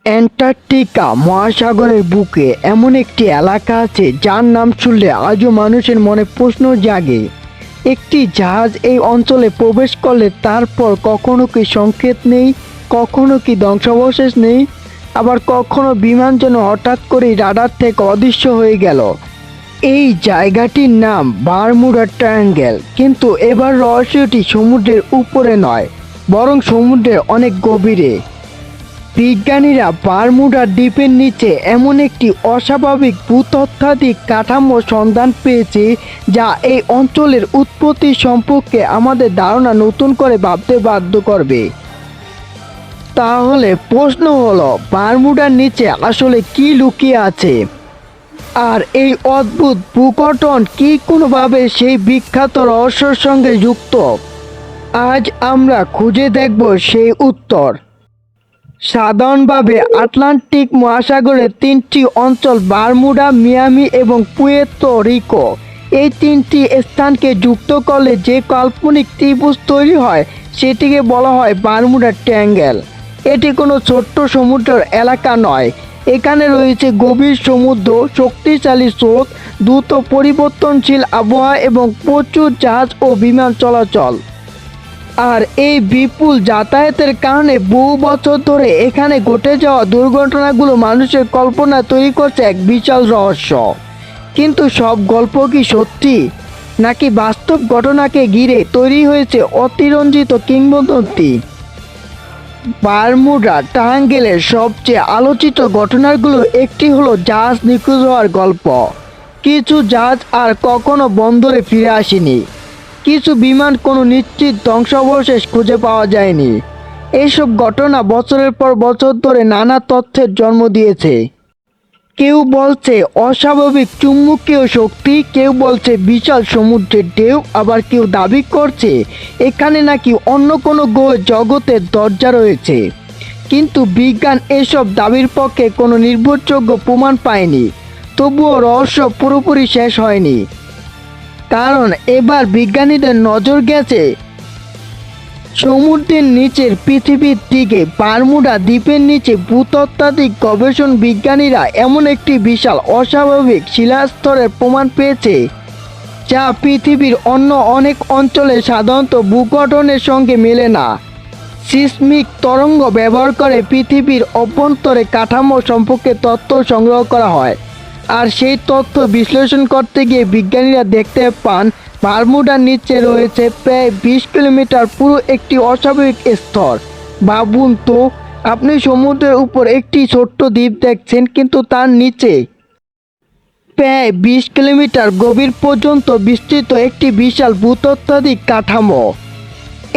Antarctica মহাসাগরের বুকে এমন একটি এলাকা আছে যার নাম শুনলে আজও মানুষের মনে প্রশ্ন জাগে। একটি জাহাজ এই অঞ্চলে প্রবেশ করলে তারপর কখনো কি সংকেত নেই, কখনো কি ধ্বংসাবশেষ নেই, আবার কখনো বিমান যেন হঠাৎ করেই রাডার থেকে অদৃশ্য হয়ে গেল। এই জায়গাটির নাম বারমুডা ট্রায়াঙ্গেল, কিন্তু এবার রহস্যটি সমুদ্রের উপরে নয়, বরং সমুদ্রের অনেক গভীরে। বিজ্ঞানীরা বারমুডা দ্বীপের নিচে এমন একটি অস্বাভাবিক ভূতাত্ত্বিক কাঠামোর সন্ধান পেয়েছে যা এই অঞ্চলের উৎপত্তি সম্পর্কে আমাদের ধারণা নতুন করে ভাবতে বাধ্য করবে। তাহলে প্রশ্ন হলো, বারমুডার নিচে আসলে কি লুকিয়ে আছে, আর এই অদ্ভুত ভূগঠন কি কোনোভাবে সেই বিখ্যাত রহস্যের সঙ্গে যুক্ত? আজ আমরা খুঁজে দেখব সেই উত্তর। সাধারণভাবে আটলান্টিক মহাসাগরের তিনটি অঞ্চল বারমুডা, মিয়ামি এবং পুয়ের্তো রিকো, এই তিনটি স্থানকে যুক্ত করলে যে কাল্পনিক ত্রিভুজ তৈরি হয় সেটিকে বলা হয় বারমুডা ট্রায়াঙ্গেল। এটি কোনো ছোট্ট সমুদ্রের এলাকা নয়, এখানে রয়েছে গভীর সমুদ্র, শক্তিশালী স্রোত, দ্রুত পরিবর্তনশীল আবহাওয়া এবং প্রচুর জাহাজ ও বিমান চলাচল। আর এই বিপুল যাতায়াতের কারণে বহু বছর ধরে এখানে ঘটে যাওয়া দুর্ঘটনাগুলো মানুষের কল্পনা তৈরি করছে এক বিশাল রহস্য। কিন্তু সব গল্প কি সত্যি, নাকি বাস্তব ঘটনাকে ঘিরে তৈরি হয়েছে অতিরঞ্জিত কিংবদন্তি? বারমুডা ট্রায়াঙ্গেলের সবচেয়ে আলোচিত ঘটনাগুলো একটি হলো জাহাজ নিখোঁজ হওয়ার গল্প। কিছু জাহাজ আর কখনো বন্দরে ফিরে আসেনি, কিছু বিমান কোনো নিশ্চিত ধ্বংসাবশেষ খুঁজে পাওয়া যায়নি। এইসব ঘটনা বছরের পর বছর ধরে নানা তথ্যের জন্ম দিয়েছে। কেউ বলছে অস্বাভাবিক চুম্বকীয় শক্তি, কেউ বলছে বিশাল সমুদ্রের ঢেউ, আবার কেউ দাবি করছে এখানে নাকি অন্য কোনো গ্রহ জগতের দরজা রয়েছে। কিন্তু বিজ্ঞান এসব দাবির পক্ষে কোনো নির্ভরযোগ্য প্রমাণ পায়নি। তবুও রহস্য পুরোপুরি শেষ হয়নি, কারণ এবার বিজ্ঞানীদের নজর গেছে সমুদ্রের নিচের পৃথিবীর দিকে। বারমুডা দ্বীপের নিচে ভূতাত্ত্বিক গবেষণ বিজ্ঞানীরা এমন একটি বিশাল অস্বাভাবিক শিলাস্তরের প্রমাণ পেয়েছে যা পৃথিবীর অন্য অনেক অঞ্চলে সাধারণত ভূগঠনের সঙ্গে মেলে না। সিসমিক তরঙ্গ ব্যবহার করে পৃথিবীর অভ্যন্তরে কাঠামো সম্পর্কে তথ্য সংগ্রহ করা হয়, আর সেই তথ্য বিশ্লেষণ করতে গিয়ে বিজ্ঞানীরা দেখতে পান বারমুডার নিচে রয়েছে প্রায় 20 কিলোমিটার পুরো একটি অস্বাভাবিক স্তর। ভাবুন তো, আপনি সমুদ্রের উপর একটি ছোট্ট দ্বীপ দেখছেন, কিন্তু তার নিচে প্রায় 20 কিলোমিটার গভীর পর্যন্ত বিস্তৃত একটি বিশাল ভূতাত্ত্বিক কাঠামো।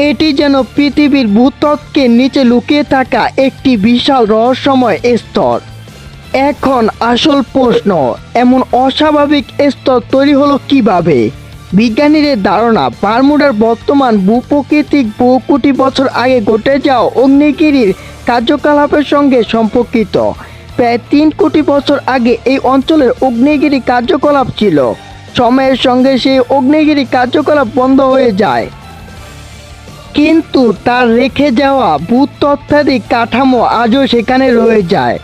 এটি যেন পৃথিবীর ভূত্বকের নিচে লুকিয়ে থাকা একটি বিশাল রহস্যময় স্তর। এখন আসল প্রশ্ন, এমন অস্বাভাবিক স্তর তৈরি হলো কিভাবে? বিজ্ঞানীদের ধারণা বারমুডার বর্তমান ভূপ্রকৃতি বহু কোটি বছর আগে ঘটে যাওয়া অগ্নিগিরির কার্যকলাপের সঙ্গে সম্পর্কিত। প্রায় 3 কোটি বছর আগে এই অঞ্চলের অগ্নিগিরি কার্যকলাপ ছিল। সময়ের সঙ্গে সেই অগ্নিগিরি কার্যকলাপ বন্ধ হয়ে যায়, কিন্তু তার রেখে যাওয়া ভূতাত্ত্বিক কাঠামো আজও সেখানে রয়ে যায়।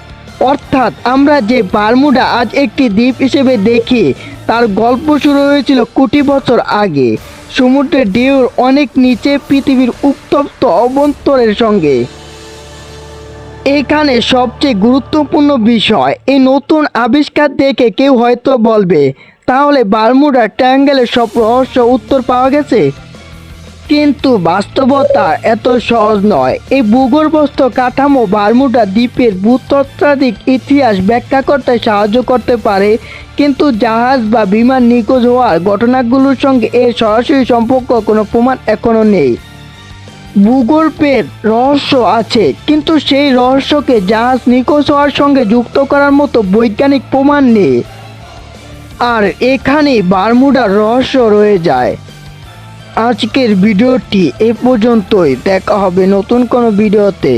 অর্থাৎ আমরা যে বারমুডা আজ একটি দ্বীপ হিসেবে দেখি, তার গল্প শুরু হয়েছিল কোটি বছর আগে, সমুদ্রের ঢেউর অনেক নিচে পৃথিবীর উত্তপ্ত অভ্যন্তরের সঙ্গে। এখানে সবচেয়ে গুরুত্বপূর্ণ বিষয়, এই নতুন আবিষ্কার দেখে কেউ হয়তো বলবে, তাহলে বারমুডা ট্রায়াঙ্গেলের সব রহস্য উত্তর পাওয়া গেছে। কিন্তু বাস্তবতা এত সহজ নয়। এই ভূগর্ভস্থ কাঠামো বারমুডা দ্বীপের ভূতাত্ত্বিক ইতিহাস ব্যাখ্যা করতে সাহায্য করতে পারে, কিন্তু জাহাজ বা বিমান নিখোঁজ হওয়ার ঘটনাগুলোর সঙ্গে এর সরাসরি সম্পর্ক কোনো প্রমাণ এখনও নেই। ভূগর্ভের রহস্য আছে, কিন্তু সেই রহস্যকে জাহাজ নিখোঁজ হওয়ার সঙ্গে যুক্ত করার মতো বৈজ্ঞানিক প্রমাণ নেই। আর এখানেই বারমুডার রহস্য রয়ে যায়। আজকের ভিডিওটি এ পর্যন্তই, দেখা হবে নতুন কোনো ভিডিওতে।